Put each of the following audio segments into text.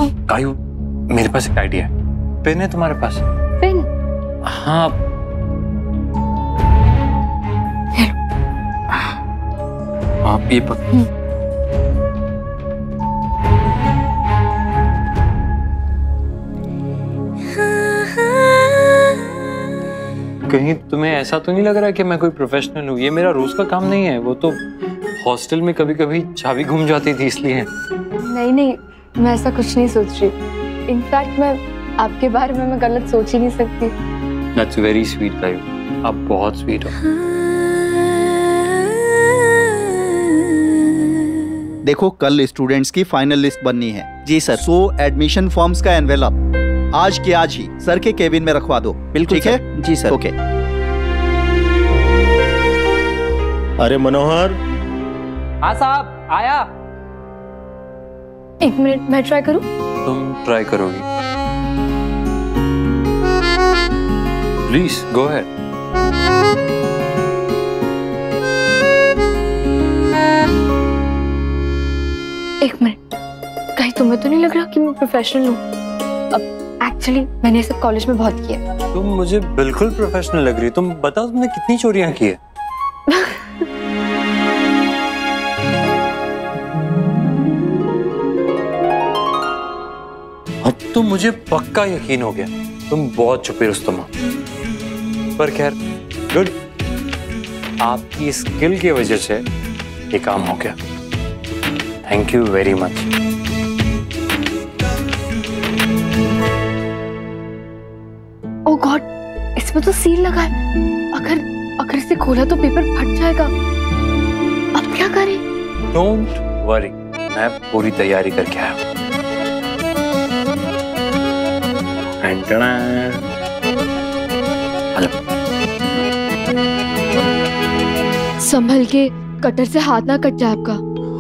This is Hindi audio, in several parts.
कायू, मेरे पास एक आइडिया है। पेन है तुम्हारे पास? पेन? हाँ। आप ये कहीं तुम्हें ऐसा तो नहीं लग रहा कि मैं कोई प्रोफेशनल हूँ? ये मेरा रोज का काम नहीं है। वो तो हॉस्टल में कभी कभी चाबी घूम जाती थी इसलिए। नहीं नहीं, मैं ऐसा कुछ नहीं सोच रही। इनफैक्ट मैं आपके बारे में मैं गलत सोच ही नहीं सकती। That's very sweet कायू, आप बहुत स्वीट हो। देखो, कल स्टूडेंट्स की फाइनल लिस्ट बननी है। जी सर। सो एडमिशन फॉर्म्स का एनवेलप आज के आज ही सर के केबिन में रखवा दो। बिल्कुल ठीक है? जी सर। ओके। अरे मनोहर। हाँ साहब, आया। एक मिनट, मैं ट्राई करूं? तुम ट्राई करोगी? Please go ahead. एक मिनट, कहीं तुम्हें तो नहीं लग रहा कि मैं प्रोफेशनल हूँ? अब एक्चुअली मैंने ये सब कॉलेज में बहुत किया। तुम मुझे बिल्कुल प्रोफेशनल लग रही है। तुम बताओ तुमने कितनी चोरियां की है? अब तो मुझे पक्का यकीन हो गया तुम बहुत छुपे रुस्तम हो। पर खैर, गुड, आपकी स्किल की वजह से ये काम हो गया। Thank you very much. Oh God, इसमें तो सील लगा है। अगर इसे खोला तो पेपर फट जाएगा। अब क्या करें? डोंट वरी, मैं पूरी तैयारी करके आया हूं। संभल के, कटर से हाथ ना कट जाए आपका।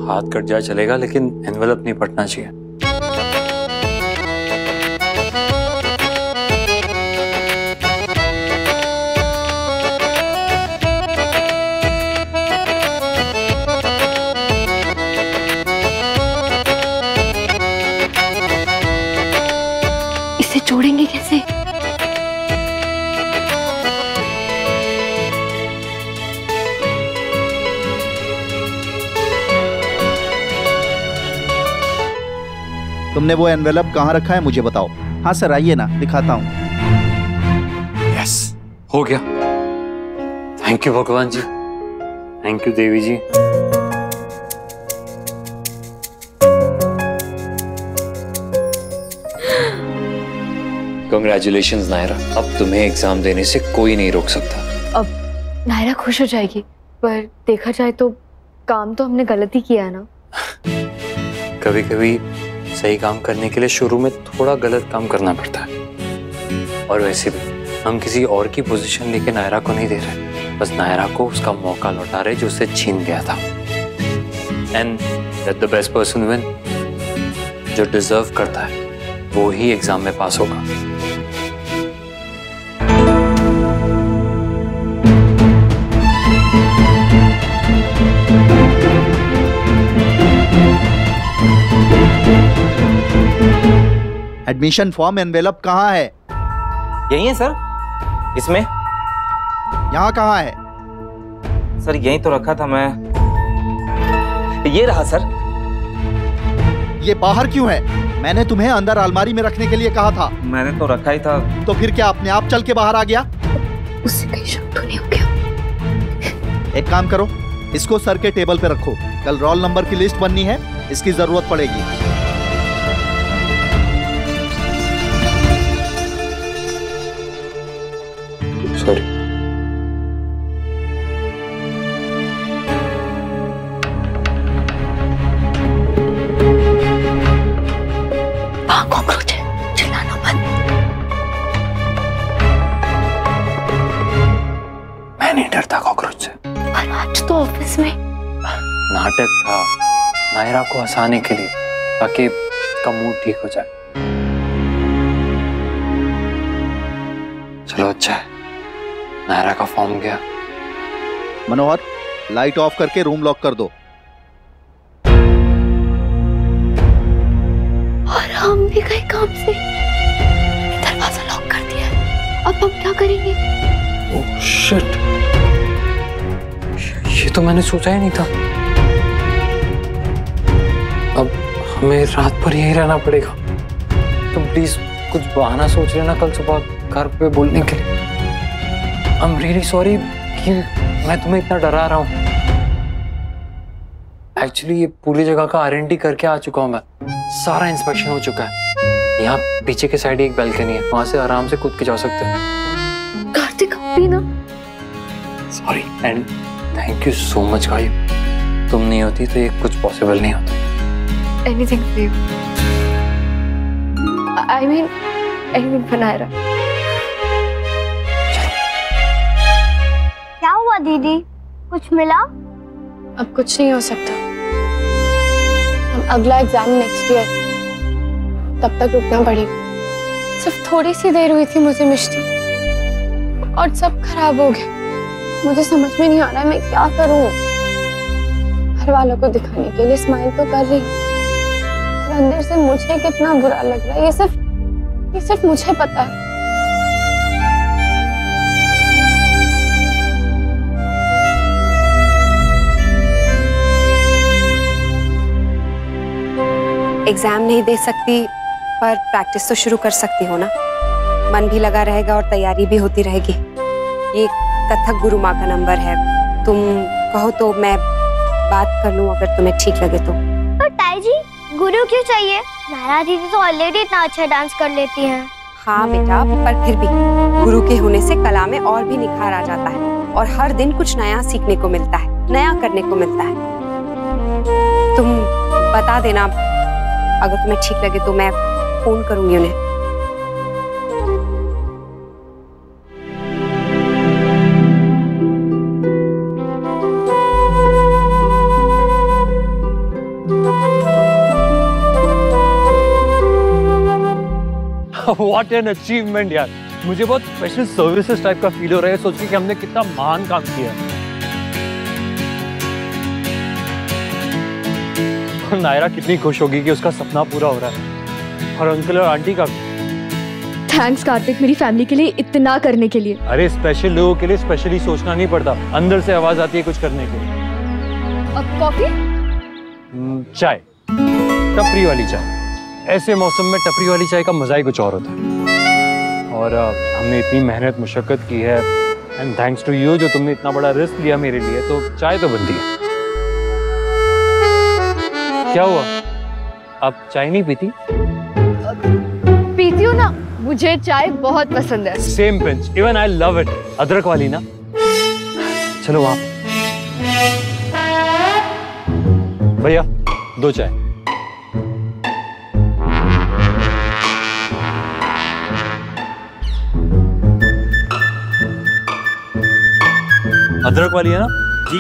हाथ कट जाए चलेगा, लेकिन एनवेलप नहीं फटना चाहिए। इसे जोड़ेंगे कैसे? तुमने वो एनवेलप कहाँ रखा है मुझे बताओ। हाँ सर, आइए ना, दिखाता हूँ। यस, हो गया। थैंक यू भगवान जी, थैंक यू देवी जी। Congratulations नायरा, अब तुम्हें एग्जाम देने से कोई नहीं रोक सकता। अब नायरा खुश हो जाएगी, पर देखा जाए तो काम तो हमने गलत ही किया है ना। कभी कभी सही काम करने के लिए शुरू में थोड़ा गलत काम करना पड़ता है। और वैसे भी हम किसी और की पोजीशन लेके नायरा को नहीं दे रहे, बस नायरा को उसका मौका लौटा रहे जो उससे छीन गया था। And let the best person win. जो डिजर्व करता है वो ही एग्जाम में पास होगा। एडमिशन फॉर्म एनवेलप कहाँ है? यही है सर, इसमें। यहाँ कहाँ है? सर यही तो रखा था मैं। ये रहा सर। ये बाहर क्यों है? मैंने तुम्हें अंदर अलमारी में रखने के लिए कहा था। मैंने तो रखा ही था। तो फिर क्या अपने आप चल के बाहर आ गया? उससे कहीं शक तो नहीं हो गया? एक काम करो, इसको सर के टेबल पे रखो। कल रोल नंबर की लिस्ट बननी है, इसकी जरूरत पड़ेगी। सॉरी। वहाँ कॉकरोच है, चिल्लाना मत। मैं नहीं डरता कॉकरोच से। पर आज तो ऑफिस में नाटक था नायरा को हंसाने के लिए, ताकि उसका मूड ठीक हो जाए। चलो अच्छा है, नायरा का फॉर्म गया। मनोहर, लाइट ऑफ करके रूम लॉक कर दो। और हम भी गए काम से, दरवाजा लॉक कर दिया है। अब हम क्या करेंगे? ओह शिट, ये तो मैंने सोचा ही नहीं था। अब हमें रात भर यहीं रहना पड़ेगा। तो प्लीज कुछ बहाना सोच लेना कल सुबह घर पे बोलने के लिए। आई एम रियली सॉरी कि मैं तुम्हें इतना डरा रहा हूँ। एक्चुअली ये पूरी जगह का R&D करके आ चुका हूँ मैं। सारा इंस्पेक्शन हो चुका है। यहाँ पीछे के साइड एक बैल्कनी है, वहां से आराम से कूद के जा सकते हैं। कार्तिक भी ना। Sorry and thank you so much गाई। तुम नहीं होती तो ये कुछ पॉसिबल नहीं होता। Anything for you. I mean बनायरा। क्या हुआ दीदी, कुछ मिला? अब कुछ नहीं हो सकता। हम अगला एग्जाम नेक्स्ट ईयर, तब तक रुकना पड़ेगा। सिर्फ थोड़ी सी देर हुई थी मुझे मिश्ती और सब खराब हो गया। मुझे समझ में नहीं आ रहा है मैं क्या करूं। घर वालों को दिखाने के लिए स्माइल तो कर रही हूँ, पर अंदर से मुझे कितना बुरा लग रहा है ये सिर्फ मुझे पता है। एग्जाम नहीं दे सकती पर प्रैक्टिस तो शुरू कर सकती हो ना। मन भी लगा रहेगा और तैयारी भी होती रहेगी। ये कथक गुरु माँ का नंबर है, तुम कहो तो मैं बात कर लूं अगर तुम्हें ठीक लगे तो। पर ताई जी, गुरु क्यों चाहिए? नायरा दीदी तो ऑलरेडी इतना अच्छा डांस कर लेती हैं। हाँ बेटा, पर फिर भी गुरु के होने से कला में और भी निखार आ जाता है और हर दिन कुछ नया सीखने को मिलता है, नया करने को मिलता है। तुम बता देना अगर तुम्हें ठीक लगे तो मैं फोन करूंगी उन्हें। What an achievement यार, मुझे बहुत स्पेशल सर्विसेज टाइप का फील हो रहा है सोच के कि हमने कितना महान काम किया। और नायरा कितनी खुश होगी कि उसका सपना पूरा हो रहा है, और अंकल और आंटी का। थैंक्स कार्तिक, मेरी फैमिली के लिए इतना करने के लिए। अरे स्पेशल लोगों के लिए स्पेशली सोचना नहीं पड़ता, अंदर से आवाज आती है कुछ करने के लिए। अब कॉफी? चाय, टपरी वाली चाय। ऐसे मौसम में टपरी वाली चाय का मजा ही कुछ और होता है। और हमने इतनी मेहनत मुशक्कत की है, एंड थैंक्स टू यू जो तुमने इतना बड़ा रिस्क लिया मेरे लिए, तो चाय तो बनती है। क्या हुआ, आप चाय नहीं पीती? पीती हूँ ना, मुझे चाय बहुत पसंद है। Same pinch, even I love it. अदरक वाली ना। चलो वहां भैया 2 चाय। अदरक वाली है ना? जी।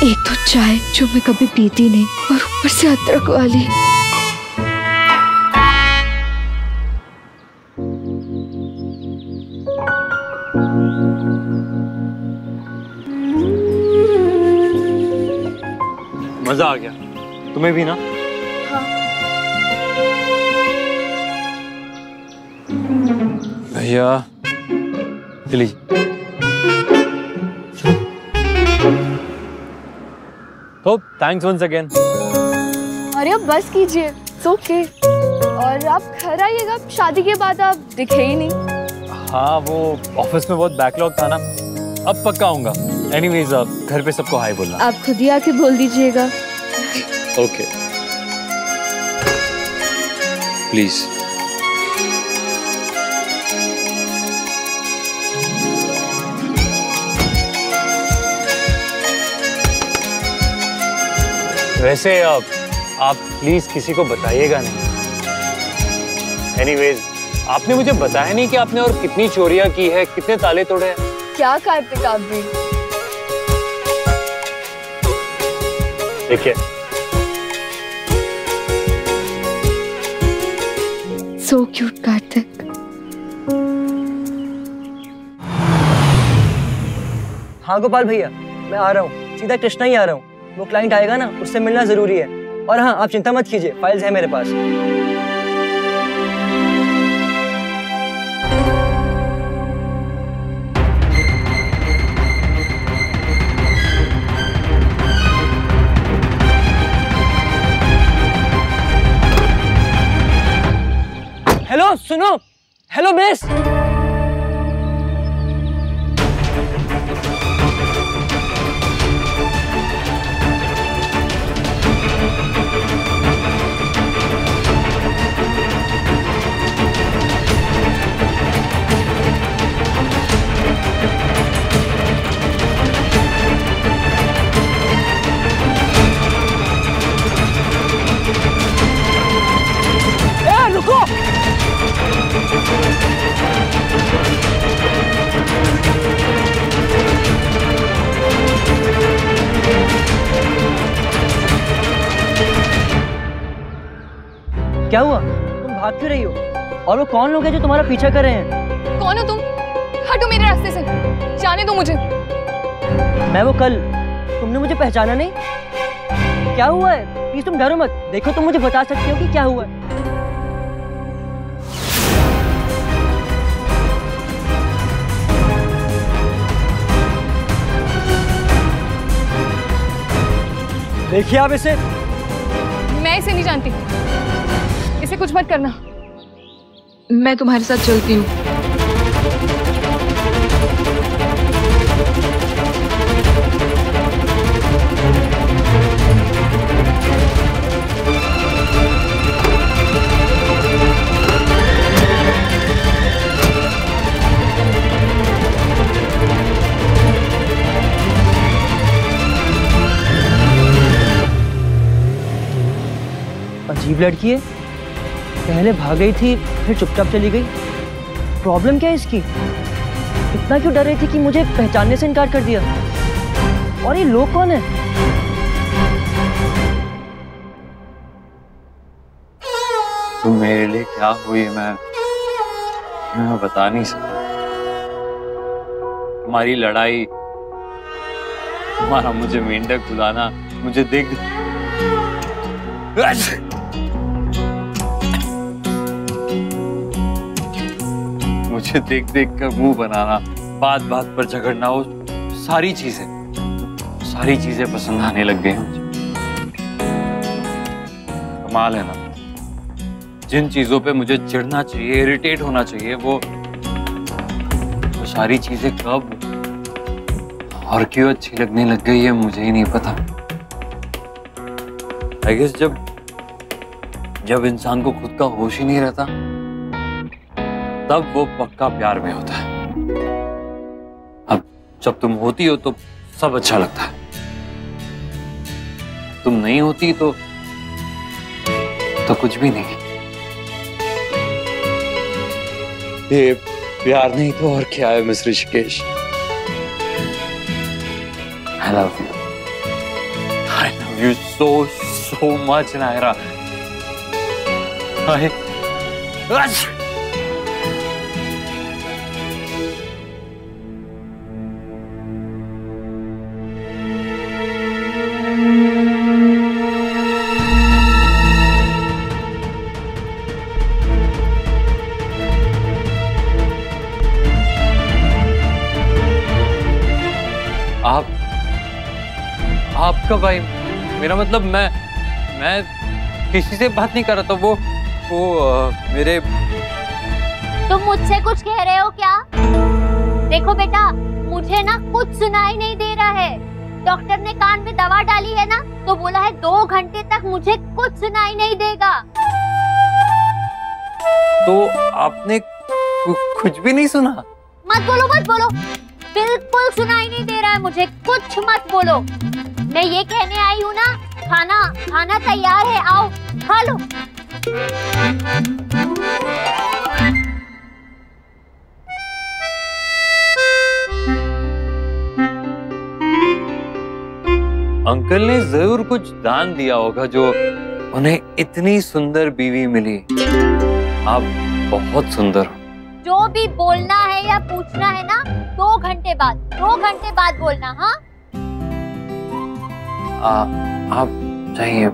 एक तो चाय जो मैं कभी पीती नहीं और ऊपर से अदरक वाली। मजा आ गया, तुम्हें भी ना? हाँ। भैया चलिए। तो थैंक्स वंस अगेन। अरे अब बस कीजिए, इट्स ओके। और आप घर आइएगा, शादी के बाद आप दिखे ही नहीं। हाँ वो ऑफिस में बहुत बैकलॉग था ना, अब पक्का आऊंगा। एनीवेज घर पे सबको हाय बोलना। आप खुद ही आके बोल दीजिएगा। Okay please. वैसे आप प्लीज किसी को बताइएगा नहीं। एनीवेज आपने मुझे बताया नहीं कि आपने और कितनी चोरियां की है, कितने ताले तोड़े हैं। क्या कार्तिक आप भी। देखिए सो क्यूट कार्तिक। हाँ गोपाल भैया, मैं आ रहा हूँ, सीधा कृष्णा ही आ रहा हूँ। वो क्लाइंट आएगा ना, उससे मिलना जरूरी है। और हाँ, आप चिंता मत कीजिए, फाइल्स है मेरे पास। हेलो सुनो, हेलो मिस। रुको। क्या हुआ? तुम भाग क्यों रही हो? और वो कौन लोग हैं जो तुम्हारा पीछा कर रहे हैं? कौन हो तुम? हटो मेरे रास्ते से, जाने दो मुझे। मैं वो कल, तुमने मुझे पहचाना नहीं? क्या हुआ है? प्लीज तुम डरो मत, देखो तुम मुझे बता सकती हो कि क्या हुआ है। देखिए आप इसे। मैं इसे नहीं जानती, इसे कुछ मत करना। मैं तुम्हारे साथ चलती हूँ। अजीब लड़की है, पहले भाग गई थी फिर चुपचाप चली गई। प्रॉब्लम क्या है इसकी? इतना क्यों डर रही थी कि मुझे पहचानने से इनकार कर दिया? और ये लोग कौन है? तुम मेरे लिए क्या हुई मैं बता नहीं सकता। तुम्हारी लड़ाई, तुम्हारा मुझे मेंढक बुलाना, मुझे देख मुझे देख देख कर मुंह बनाना, बात बात पर झगड़ना, वो सारी चीजें पसंद आने लग गई मुझे। कमाल है ना, जिन चीजों पे मुझे चिढ़ना चाहिए, इरिटेट होना चाहिए, वो सारी चीजें कब और क्यों अच्छी लगने लग गई है मुझे ही नहीं पता। आई गेस जब इंसान को खुद का होश ही नहीं रहता, तब वो पक्का प्यार में होता है। अब जब तुम होती हो तो सब अच्छा लगता है, तुम नहीं होती तो कुछ भी नहीं। ये प्यार नहीं तो और क्या है miss Rishikesh. I love you. I love you so much, Naira. आपका भाई, मेरा मतलब मैं किसी से बात नहीं कर रहा था। वो मेरे। तुम मुझसे कुछ कह रहे हो क्या? देखो बेटा, मुझे ना कुछ सुनाई नहीं दे रहा है। डॉक्टर ने कान में दवा डाली है ना, तो बोला है 2 घंटे तक मुझे कुछ सुनाई नहीं देगा। तो आपने कुछ भी नहीं सुना? मत बोलो, बिल्कुल सुनाई नहीं दे रहा है मुझे, कुछ मत बोलो। मैं ये कहने आई हूँ ना, खाना तैयार है, आओ खा लो। अंकल ने जरूर कुछ दान दिया होगा जो उन्हें इतनी सुंदर बीवी मिली। आप बहुत सुंदर हो। जो भी बोलना है या पूछना है ना, 2 घंटे घंटे बाद, 2 घंटे बाद बोलना। हाँ आप जाइए।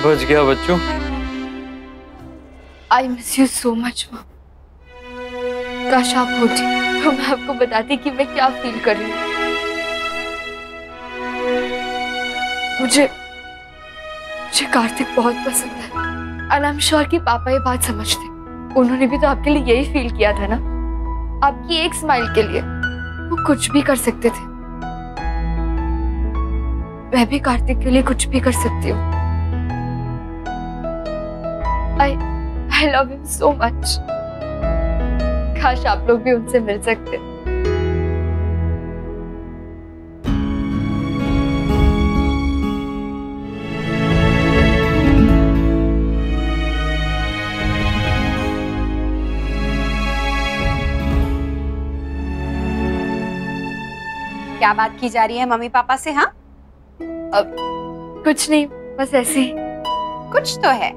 बच गया बच्चों। I miss you so much माँ। काश आप होती तो मैं आपको बताती कि मैं क्या फील कर रही हूँ। मुझे कार्तिक बहुत पसंद है और आई एम श्योर कि पापा ये बात समझते। उन्होंने भी तो आपके लिए यही फील किया था ना। आपकी एक स्माइल के लिए वो कुछ भी कर सकते थे। मैं भी कार्तिक के लिए कुछ भी कर सकती हूँ। I love him so much. काश आप लोग भी उनसे मिल सकते। क्या बात की जा रही है मम्मी पापा से? हाँ अब कुछ नहीं, बस ऐसे ही। कुछ तो है।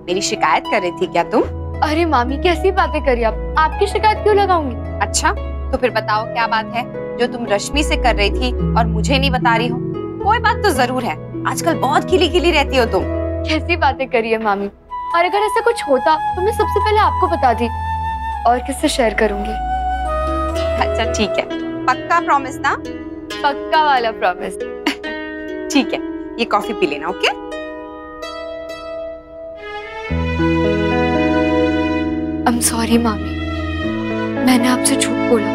मेरी शिकायत कर रही थी क्या तुम? अरे मामी कैसी बातें करी आप? आपकी शिकायत क्यों लगाऊंगी? अच्छा तो फिर बताओ क्या बात है जो तुम रश्मि से कर रही थी और मुझे नहीं बता रही हो? कोई बात तो जरूर है। आजकल बहुत खिली खिली रहती हो तुम। कैसी बातें करी है मामी? और अगर ऐसा कुछ होता तो मैं सबसे पहले आपको बताती और किससे शेयर करूंगी। अच्छा ठीक है, पक्का प्रॉमिस ना? पक्का वाला प्रॉमिस। ठीक है, ये कॉफी पी लेना। ओके आई एम सॉरी मामी, मैंने आपसे झूठ बोला।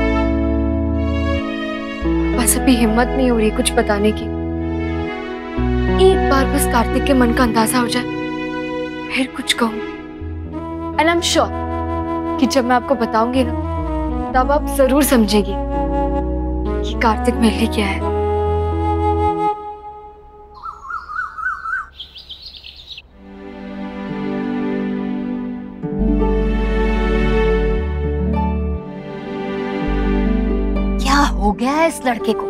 बस अभी हिम्मत नहीं हो रही कुछ बताने की। एक बार बस कार्तिक के मन का अंदाजा हो जाए फिर कुछ कहूँ। एंड आई एम श्योर कि जब मैं आपको बताऊंगी ना तब आप जरूर समझेगी कि कार्तिक मेरे लिए क्या है। क्या हो गया है इस लड़के को?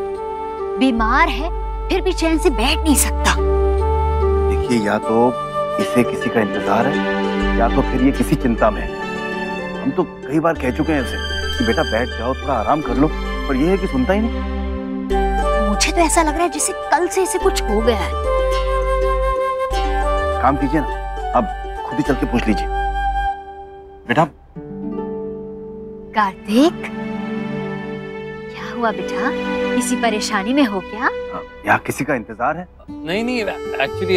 बीमार है फिर भी चैन से बैठ नहीं सकता। देखिए, या तो इसे किसी का इंतजार है या तो फिर ये किसी चिंता में है। हम तो कई बार कह चुके हैं इसे कि बेटा बैठ जाओ, थोड़ा आराम कर लो, पर ये है कि सुनता ही नहीं। मुझे तो ऐसा लग रहा है जैसे कल से इसे कुछ हो गया है। काम कीजिए ना, अब खुद ही चल के पूछ लीजिए। बेटा। कार्तिक, क्या हुआ बेटा? किसी परेशानी में हो क्या? यहाँ किसी का इंतजार है? नहीं, एक्चुअली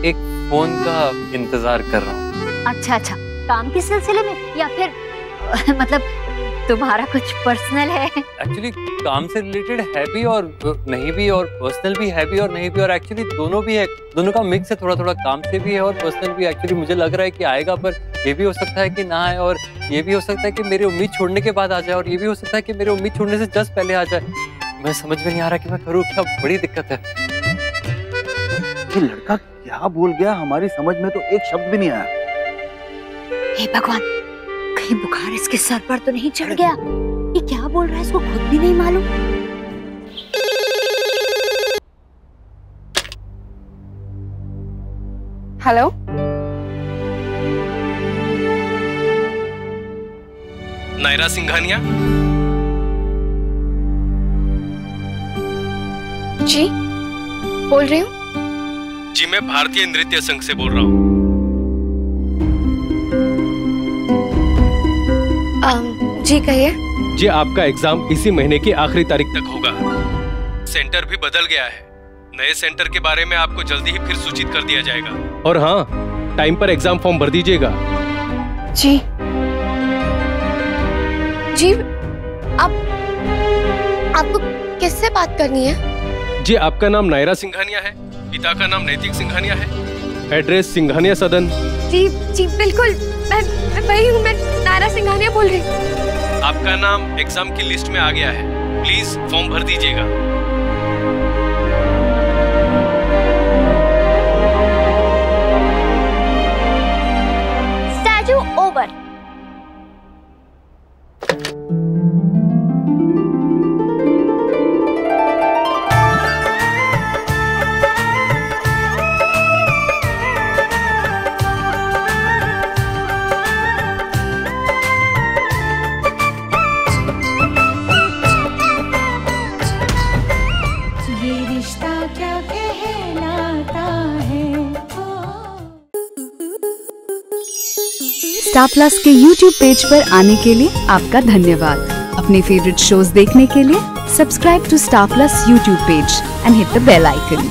एक फोन का इंतजार कर रहा हूँ। अच्छा, काम के सिलसिले में या फिर मतलब तुम्हारा कुछ पर्सनल है? एक्चुअली काम से रिलेटेड है भी और नहीं भी, और पर्सनल भी है भी और नहीं भी, और एक्चुअली दोनों भी है। दोनों का मिक्स है, थोड़ा काम से भी है और पर्सनल भी। एक्चुअली मुझे लग रहा है कि आएगा, पर ये भी हो सकता है कि ना आए, और ये भी हो सकता है कि मेरी उम्मीद छोड़ने के बाद आ जाए, और ये भी हो सकता है कि मेरी उम्मीद छोड़ने से जस्ट पहले आ जाए। मैं समझ में नहीं आ रहा कि मैं करूँ क्या। बड़ी दिक्कत है। ये लड़का क्या बोल गया? हमारी समझ में तो एक शब्द भी नहीं आया। हे भगवान, कहीं बुखार इसके सर पर तो नहीं चढ़ गया? ये क्या बोल रहा है इसको खुद भी नहीं मालूम। हेलो, नायरा सिंघानिया? जी बोल रही हूँ। जी मैं भारतीय नृत्य संघ से बोल रहा हूँ। जी कहिए। जी आपका एग्जाम इसी महीने की आखिरी तारीख तक होगा। सेंटर भी बदल गया है। नए सेंटर के बारे में आपको जल्दी ही फिर सूचित कर दिया जाएगा। और हाँ, टाइम पर एग्जाम फॉर्म भर दीजिएगा। जी आपको किससे बात करनी है? जी आपका नाम नायरा सिंघानिया है, पिता का नाम नैतिक सिंघानिया है, एड्रेस सिंघानिया सदन। जी बिल्कुल, मैं वही हूँ। मैं नायरा सिंघानिया बोल रही हूँ। आपका नाम एग्जाम की लिस्ट में आ गया है, प्लीज फॉर्म भर दीजिएगा। Statue over. स्टार प्लस के यूट्यूब पेज पर आने के लिए आपका धन्यवाद। अपने फेवरेट शोज देखने के लिए subscribe to Star Plus YouTube page and hit the bell icon.